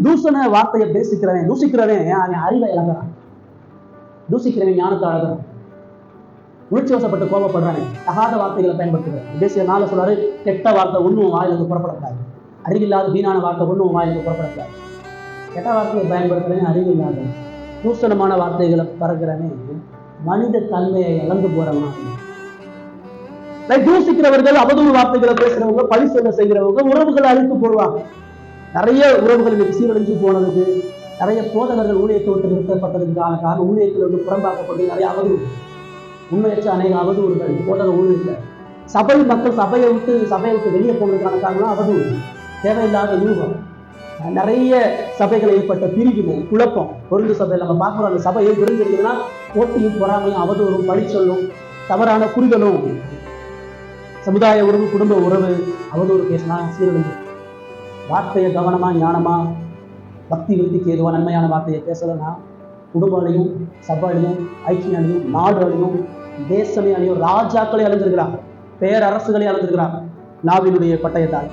தூசண வார்த்தையை தூசிக்கிறவன் அவன் அறிவை இழக்கிறான், தூசிக்கிறவன் ஞானத்தை அழகிறான், உணர்ச்சி வசப்பட்டு கோபப்படுறானே, தகாத வார்த்தைகளை பயன்படுத்துகிறார். பேசிய நாள சொல்றாரு, கெட்ட வார்த்தை ஒன்றும் வாயிலிருந்து புறப்படக்கூடாது, அறிவில்லாத வீணான வார்த்தை ஒன்றும் வாயிலிருந்து புறப்படக்கூடாது. கெட்ட வார்த்தையை பயன்படுத்துறவன் அறிவில்லாத தூசணமான வார்த்தைகளை பறக்கிறவன் மனித தன்மையை இழந்து போறவன். தூசிக்கிறவர்கள், அவதூறு வார்த்தைகளை பேசுறவங்க, பழி சொல்ல செய்கிறவங்க உறவுகளை அழித்து போடுவாங்க. நிறைய உறவுகள் இன்னைக்கு சீரழிஞ்சு போனதுக்கு, நிறைய போதகர்கள் ஊழியத்தை விட்டு நிறுத்தப்பட்டதுக்கான காரணம் ஊழியத்தில் புறம்பாக்கப்பட்டு நிறைய அவதூறு, உண்மையற்ற அநேக அவதூறுகள் போதக ஊழியர்கள். சபை மக்கள் சபையை விட்டு வெளியே போனதுக்கான காரணம் அவதூறு, தேவையில்லாத யூகம். நிறைய சபைகள் ஏற்பட்ட பிரிவினை, குழப்பம். பொருந்து சபையில் நம்ம பார்க்குறோம், அந்த சபையை விரும்புறதுன்னா போட்டியும் பொறாமையும் அவதூறும் பழி சொல்லும் தவறான புரிதலும், சமுதாய உறவு குடும்ப உறவு அவதூறு பேசினா சீரழிஞ்சு. வார்த்தையை கவனமா ஞானமா பக்தி விருத்திக்கு ஏதுவா நன்மையான வார்த்தையை பேசலைன்னா குடும்ப அழியும், சபை அழியும், ஐக்கியம் அழியும், நாடு அழியும், தேசமே அழியும், ராஜாக்களை அழிஞ்சிருக்கிறார், பேரரசுகளை அழிஞ்சிருக்கிறார் நாவினுடைய பட்டயத்தால்.